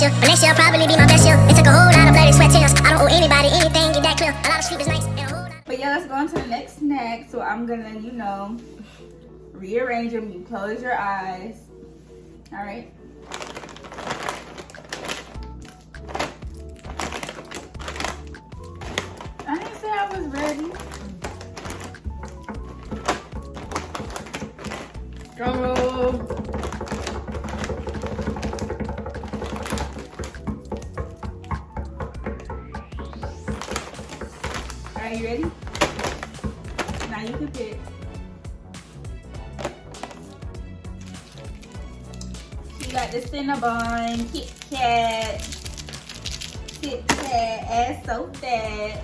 year, but next year will probably be my best year. It took a whole lot of bloody sweat tears. I don't owe anybody anything, get that clear. A lot of sleep is nice. And a whole lot. But yeah, let's go on to the next snack. So I'm gonna, you know, rearrange them. You close your eyes. All right. I didn't say I was ready. Drum roll. Are you ready? Now you can pick. You got the Cinnabon, Kit Kat, ass so fat.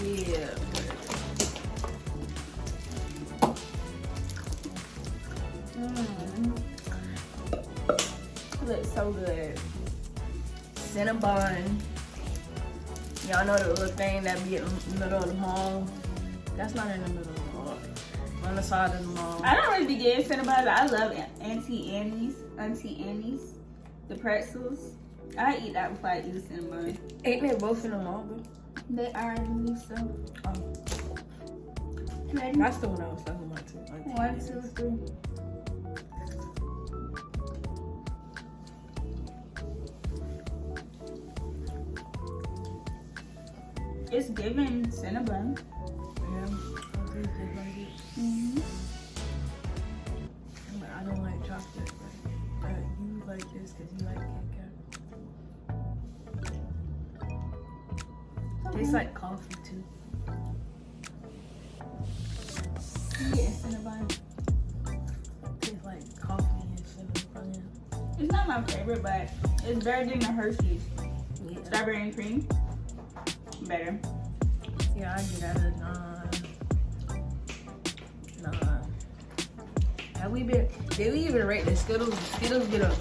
Yeah. Looks so good. Cinnabon. Y'all know the little thing that be in the middle of the mall? That's not in the middle of the mall. On the side of the mall. I don't really be getting Cinnabon, but I love Auntie Annie's, the pretzels. I eat that before I eat the Cinnabon. Ain't they both in the mall, bro? They are, I believe so. Oh. Ready? That's the one I was talking about too. 1, 2, 3. It's giving Cinnabon. Yeah. I do just like it. Mm-hmm. But I don't like chocolate, but you like this because you like Kit Kat. Tastes like coffee too. I'm getting Cinnabon. Tastes like coffee and cinnamon. It's not my favorite, but it's better than the Hershey's. Yeah. Strawberry and cream. Better. Yeah, I get out of nah. Have we been? Did we even rate the Skittles? Skittles get a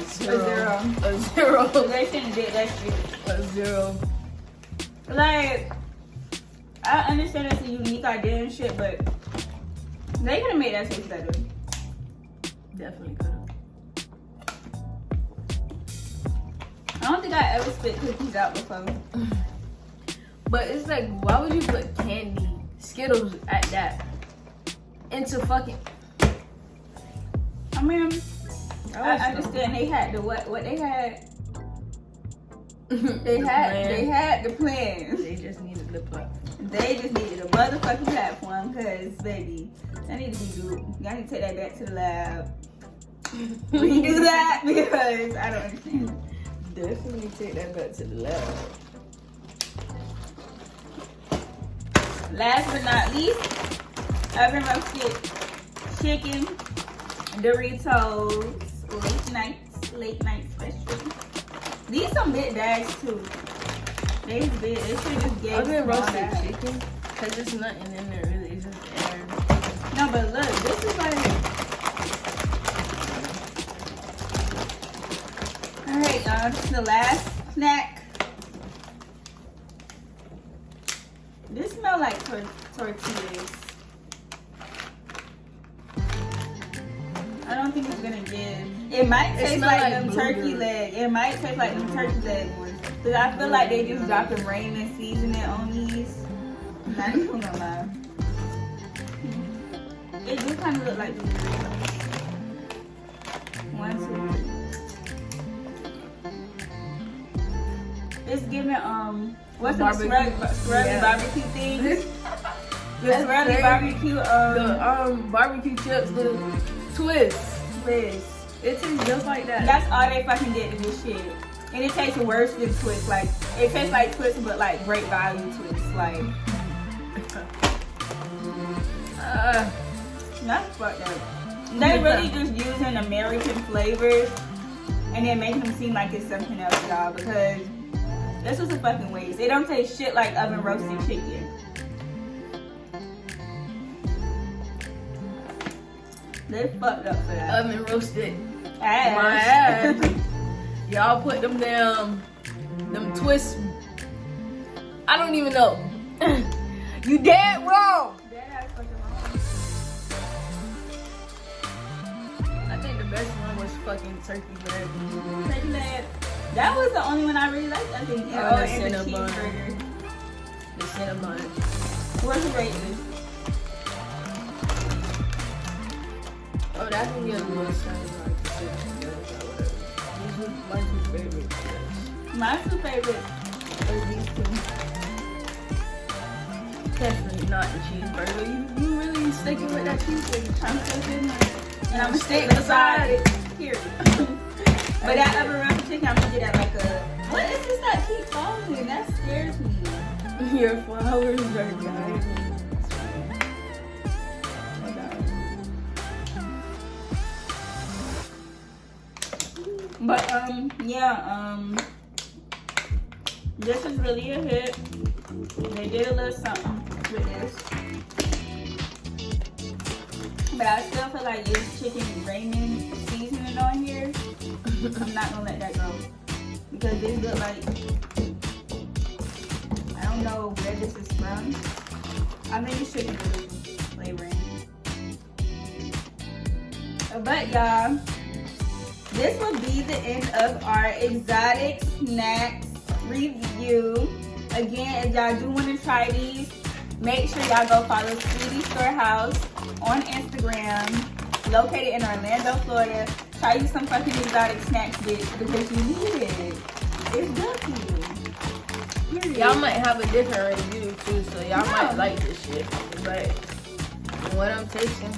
zero. A zero. They shouldn't did that shit. A 0. Like, I understand it's a unique idea and shit, but they could have made that taste better. Definitely could have. I don't think I ever spit cookies out before. But it's like, why would you put candy, Skittles at that into fucking? I mean, I understand they had the what they had. They had the plans. They just needed the platform. They just needed a motherfucking platform, cause baby, that need to be do. Y'all need to take that back to the lab. Redo that because I don't understand. Definitely take that back to the lab. Last but not least, oven roasted chicken Doritos late night special. These some big bags too. They big. They should just gave Oven roasted bags. chicken, cause there's nothing in there really. It's just air. No, but look, this is like. All right, y'all. This is the last snack. This smells like tortillas. I don't think it's gonna give. It might taste smell like like them turkey blueberry. leg. It might taste like them turkey leg ones. Cause I feel like they just dropped the rain and seasoning on these. Not even gonna lie. It do kind of look like blueberry. 1, 2, 3. It's giving what's the Scrubby barbecue thing? The Scrubby barbecue The barbecue chips, the twist. It tastes just like that. That's all they fucking did to this shit. And it tastes worse than Twist. Like, it tastes like Twist, but like great value Twist. Like, that's fucked up. They really just using American flavors and then making them seem like it's something else, y'all. Because this was a fucking waste. It don't taste shit like oven roasted chicken. They fucked up for that. Oven roasted. Ass. My ass. Y'all put them damn, them twists. I don't even know. You dead wrong. Dead ass fucking wrong. I think the fucking turkey bread. Turkey leg. That was the only one I really liked, I think. Oh, Oh, the and the Cinnabon. cheeseburger. The cinnamon. What's the rate this? Oh, that can get a little sound like the chicken or whatever. These are my two favorites. My two favorites are these two. Definitely not the cheeseburger. You really sticking with that cheeseburger? I'm so good. And I'm gonna stick Stick beside beside it. Period. But that upper round chicken, I'm gonna get at like a. What is this that keep falling? That scares me. Your flowers are dying. But yeah, this is really a hit. They did a little something with this. But I still feel like it's chicken Raymond seasoning on here. I'm not gonna let that go. Because these look like, I don't know where this is from. I think it's chicken flavoring. But y'all, this will be the end of our exotic snacks review. Again, if y'all do want to try these, make sure y'all go follow Sweetie Storehouse on Instagram, located in Orlando, Florida. Try you some fucking exotic snacks, bitch, because you need it. It's good for you. Period. Y'all might have a different review too, so y'all might like this shit. But from what I'm tasting,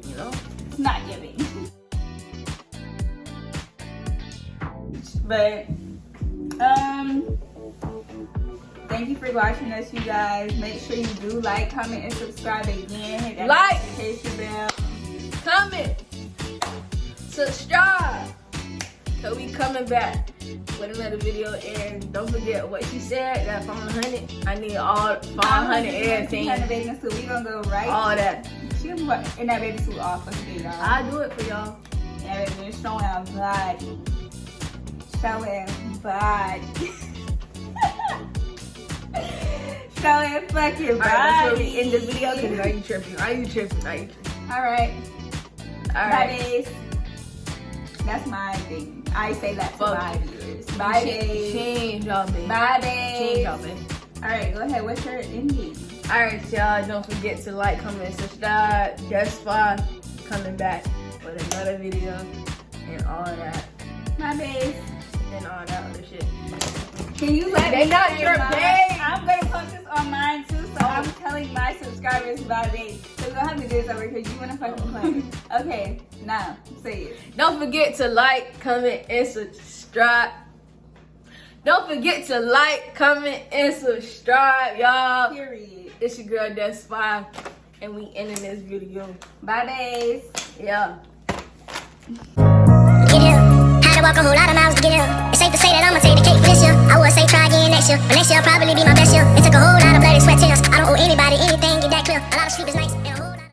you know, It's not giving. But thank you for watching us, you guys. Make sure you do like, comment, and subscribe again. Hit that Like. notification bell. comment, subscribe. So we coming back with another video, and don't forget what she said, that 500, I need all 500 everything, In that bathing suit, we gonna go right. all that. She gonna put in that bathing suit all fucking day, y'all. I do it for y'all. Yeah, baby, showing our body. Showing body. Showing fucking Alright, that's where body. we end the video, because now you tripping, Alright. Bye, Alright, babes. That's my thing. I say that to Fuck. my viewers. Bye, babes. change y'all, baby. Bye, Change y'all, babes. baby. Alright, go ahead. What's your ending? Alright, y'all, don't forget to like, comment, and subscribe. Just for coming back with another video and all that, My babes. and all that other shit. Can you let They me not say your mine? babe. I'm gonna post this on mine too, so I'm telling my subscribers bye, babes. So we're gonna have to do this over because you wanna fucking play. Okay, now say it. Don't forget to like, comment, and subscribe. Don't forget to like, comment, and subscribe, y'all. Period. It's your girl, That's 5, and we ending this video. Bye, babes. Yeah. Get here. Had to walk a whole lot of miles to get here. It's safe to say that I'ma take the cake for this year. I would say try again next year, but next year will probably be my best year. It took a whole